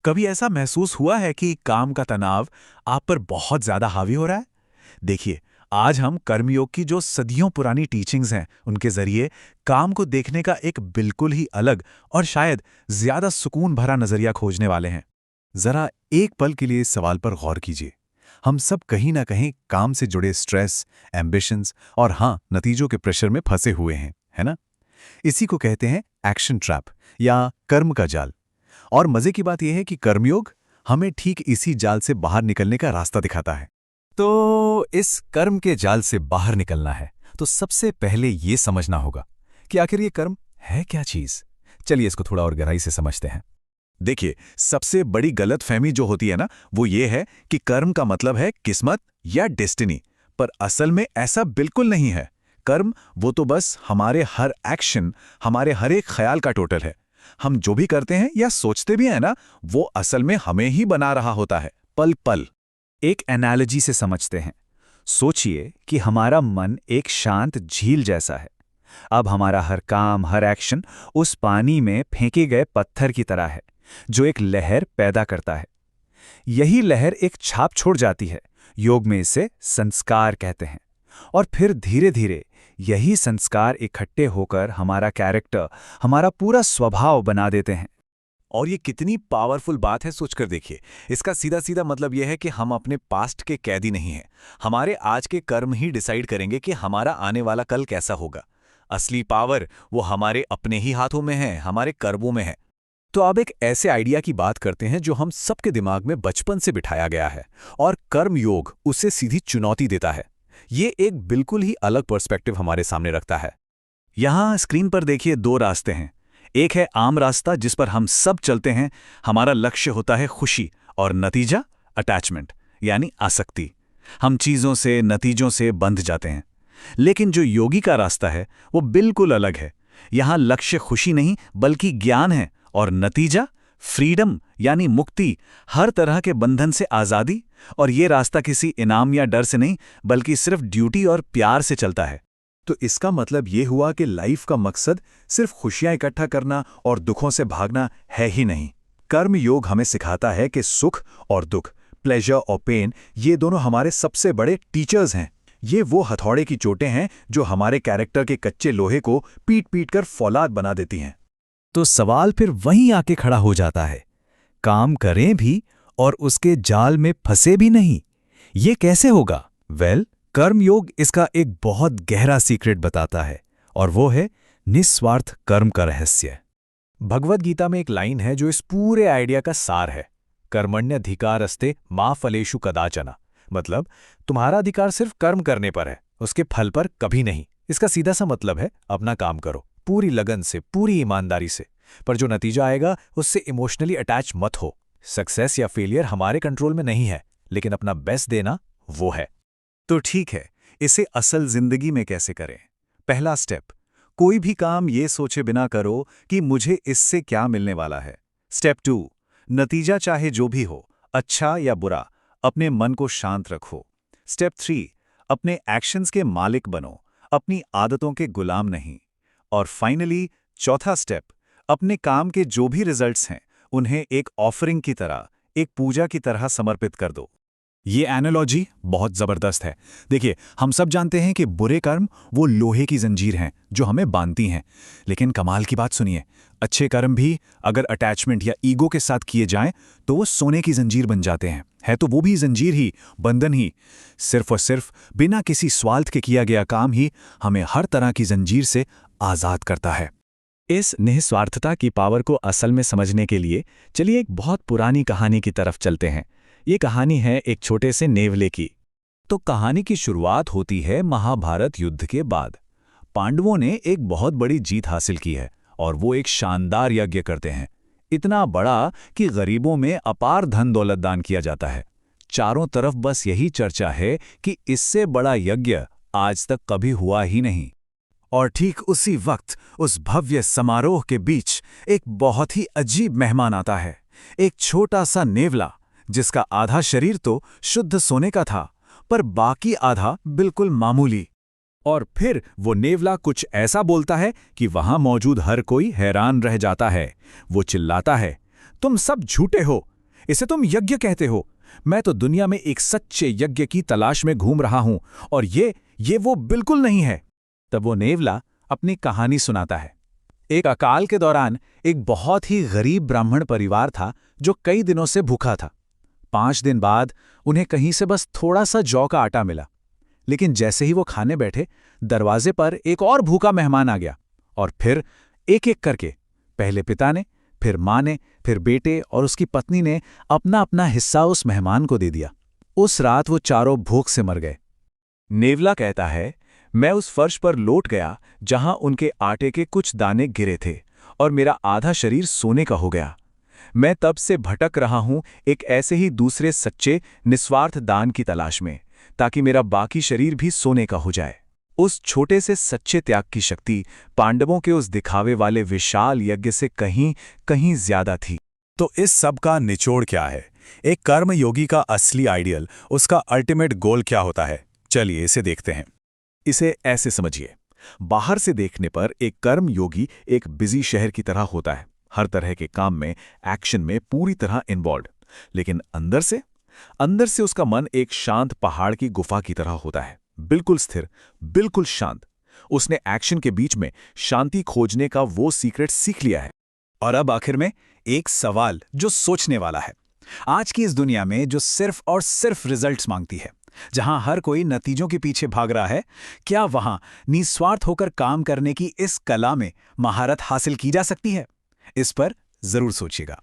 कभी ऐसा महसूस हुआ है कि काम का तनाव आप पर बहुत ज्यादा हावी हो रहा है? देखिए, आज हम कर्मयोग की जो सदियों पुरानी टीचिंग्स हैं, उनके जरिए काम को देखने का एक बिल्कुल ही अलग और शायद ज्यादा सुकून भरा नजरिया खोजने वाले हैं। जरा एक पल के लिए इस सवाल पर गौर कीजिए। हम सब कहीं ना कहीं काम से जुड़े स्ट्रेस, एम्बिशंस और हाँ, नतीजों के प्रेशर में फंसे हुए हैं, है ना? इसी को कहते हैं एक्शन ट्रैप या कर्म का जाल। और मजे की बात यह है कि कर्मयोग हमें ठीक इसी जाल से बाहर निकलने का रास्ता दिखाता है। तो इस कर्म के जाल से बाहर निकलना है तो सबसे पहले ये समझना होगा कि आखिर ये कर्म है क्या चीज। चलिए इसको थोड़ा और गहराई से समझते हैं। देखिए, सबसे बड़ी गलतफहमी जो होती है ना, वो ये है कि कर्म का मतलब है किस्मत या डेस्टिनी। पर असल में ऐसा बिल्कुल नहीं है। कर्म वो तो बस हमारे हर एक्शन, हमारे हर एक ख्याल का टोटल है। हम जो भी करते हैं या सोचते भी हैं ना, वो असल में हमें ही बना रहा होता है, पल पल। एक एनालॉजी से समझते हैं। सोचिए कि हमारा मन एक शांत झील जैसा है। अब हमारा हर काम, हर एक्शन उस पानी में फेंके गए पत्थर की तरह है, जो एक लहर पैदा करता है। यही लहर एक छाप छोड़ जाती है। योग में इसे संस्कार कहते हैं। और फिर धीरे धीरे यही संस्कार इकट्ठे होकर हमारा कैरेक्टर, हमारा पूरा स्वभाव बना देते हैं। और ये कितनी पावरफुल बात है, सोचकर देखिए। इसका सीधा सीधा मतलब यह है कि हम अपने पास्ट के कैदी नहीं हैं। हमारे आज के कर्म ही डिसाइड करेंगे कि हमारा आने वाला कल कैसा होगा। असली पावर वो हमारे अपने ही हाथों में है, हमारे कर्मों में है। तो अब एक ऐसे आइडिया की बात करते हैं जो हम सबके दिमाग में बचपन से बिठाया गया है और कर्म योग उसे सीधी चुनौती देता है। ये एक बिल्कुल ही अलग पर्सपेक्टिव हमारे सामने रखता है। यहां स्क्रीन पर देखिए, दो रास्ते हैं। एक है आम रास्ता, जिस पर हम सब चलते हैं। हमारा लक्ष्य होता है खुशी और नतीजा अटैचमेंट, यानी आसक्ति। हम चीजों से, नतीजों से बंध जाते हैं। लेकिन जो योगी का रास्ता है, वो बिल्कुल अलग है। यहां लक्ष्य खुशी नहीं, बल्कि ज्ञान है, और नतीजा फ्रीडम, यानी मुक्ति, हर तरह के बंधन से आजादी। और ये रास्ता किसी इनाम या डर से नहीं, बल्कि सिर्फ ड्यूटी और प्यार से चलता है। तो इसका मतलब ये हुआ कि लाइफ का मकसद सिर्फ खुशियां इकट्ठा करना और दुखों से भागना है ही नहीं। कर्म योग हमें सिखाता है कि सुख और दुख, प्लेजर और पेन, ये दोनों हमारे सबसे बड़े टीचर्स हैं। ये वो हथौड़े की चोटें हैं जो हमारे कैरेक्टर के कच्चे लोहे को पीट पीट कर फौलाद बना देती हैं। तो सवाल फिर वहीं आके खड़ा हो जाता है, काम करें भी और उसके जाल में फंसे भी नहीं। ये कैसे होगा? कर्मयोग इसका एक बहुत गहरा सीक्रेट बताता है, और वो है निस्वार्थ कर्म का रहस्य। भगवद गीता में एक लाइन है जो इस पूरे आइडिया का सार है। कर्मण्यधिकारस्ते मा फलेषु कदाचन। मतलब तुम्हारा अधिकार सिर्फ कर्म करने पर है, उसके फल पर कभी नहीं। इसका सीधा सा मतलब है, अपना काम करो पूरी लगन से, पूरी ईमानदारी से, पर जो नतीजा आएगा उससे इमोशनली अटैच मत हो। सक्सेस या फेलियर हमारे कंट्रोल में नहीं है, लेकिन अपना बेस्ट देना वो है। तो ठीक है, इसे असल जिंदगी में कैसे करें? पहला स्टेप, कोई भी काम ये सोचे बिना करो कि मुझे इससे क्या मिलने वाला है। स्टेप 2, नतीजा चाहे जो भी हो, अच्छा या बुरा, अपने मन को शांत रखो। स्टेप 3, अपने एक्शंस के मालिक बनो, अपनी आदतों के गुलाम नहीं। और फाइनली चौथा स्टेप, अपने काम के जो भी रिजल्ट्स हैं, उन्हें एक ऑफरिंग की तरह, एक पूजा की तरह समर्पित कर दो। ये एनालॉजी बहुत जबरदस्त है। देखिए, हम सब जानते हैं कि बुरे कर्म वो लोहे की जंजीर हैं जो हमें बांधती हैं। लेकिन कमाल की बात सुनिए, अच्छे कर्म भी अगर अटैचमेंट या ईगो के साथ किए जाएं तो वो सोने की जंजीर बन जाते हैं। है तो वो भी जंजीर ही, बंधन ही। सिर्फ और सिर्फ बिना किसी स्वार्थ के किया गया काम ही हमें हर तरह की जंजीर से आज़ाद करता है। इस निस्वार्थता की पावर को असल में समझने के लिए चलिए एक बहुत पुरानी कहानी की तरफ चलते हैं। ये कहानी है एक छोटे से नेवले की। तो कहानी की शुरुआत होती है महाभारत युद्ध के बाद। पांडवों ने एक बहुत बड़ी जीत हासिल की है और वो एक शानदार यज्ञ करते हैं, इतना बड़ा कि गरीबों में अपार धन दौलत दान किया जाता है। चारों तरफ बस यही चर्चा है कि इससे बड़ा यज्ञ आज तक कभी हुआ ही नहीं। और ठीक उसी वक्त उस भव्य समारोह के बीच एक बहुत ही अजीब मेहमान आता है। एक छोटा सा नेवला, जिसका आधा शरीर तो शुद्ध सोने का था, पर बाकी आधा बिल्कुल मामूली। और फिर वो नेवला कुछ ऐसा बोलता है कि वहां मौजूद हर कोई हैरान रह जाता है। वो चिल्लाता है, तुम सब झूठे हो, इसे तुम यज्ञ कहते हो? मैं तो दुनिया में एक सच्चे यज्ञ की तलाश में घूम रहा हूं, और ये वो बिल्कुल नहीं है। तब वो नेवला अपनी कहानी सुनाता है। एक अकाल के दौरान एक बहुत ही गरीब ब्राह्मण परिवार था जो कई दिनों से भूखा था। 5 दिन बाद उन्हें कहीं से बस थोड़ा सा जौ का आटा मिला। लेकिन जैसे ही वो खाने बैठे, दरवाजे पर एक और भूखा मेहमान आ गया, और फिर एक-एक करके पहले पिता ने, फिर माँ ने, फिर बेटे और उसकी पत्नी ने अपना अपना हिस्सा उस मेहमान को दे दिया। उस रात वो चारों भूख से मर गए। नेवला कहता है, मैं उस फर्श पर लौट गया जहां उनके आटे के कुछ दाने गिरे थे, और मेरा आधा शरीर सोने का हो गया। मैं तब से भटक रहा हूं एक ऐसे ही दूसरे सच्चे निस्वार्थ दान की तलाश में, ताकि मेरा बाकी शरीर भी सोने का हो जाए। उस छोटे से सच्चे त्याग की शक्ति पांडवों के उस दिखावे वाले विशाल यज्ञ से कहीं कहीं ज्यादा थी। तो इस सब का निचोड़ क्या है? एक कर्म योगी का असली आइडियल, उसका अल्टीमेट गोल क्या होता है? चलिए इसे देखते हैं। इसे ऐसे समझिए, बाहर से देखने पर एक कर्म योगी एक बिजी शहर की तरह होता है, हर तरह के काम में, एक्शन में पूरी तरह इन्वॉल्व। लेकिन अंदर से उसका मन एक शांत पहाड़ की गुफा की तरह होता है, बिल्कुल स्थिर, बिल्कुल शांत। उसने एक्शन के बीच में शांति खोजने का वो सीक्रेट सीख लिया है। और अब आखिर में एक सवाल जो सोचने वाला है। आज की इस दुनिया में जो सिर्फ और सिर्फ रिजल्ट्स मांगती है, जहां हर कोई नतीजों के पीछे भाग रहा है, क्या वहां निस्वार्थ होकर काम करने की इस कला में महारत हासिल की जा सकती है? इस पर जरूर सोचिएगा।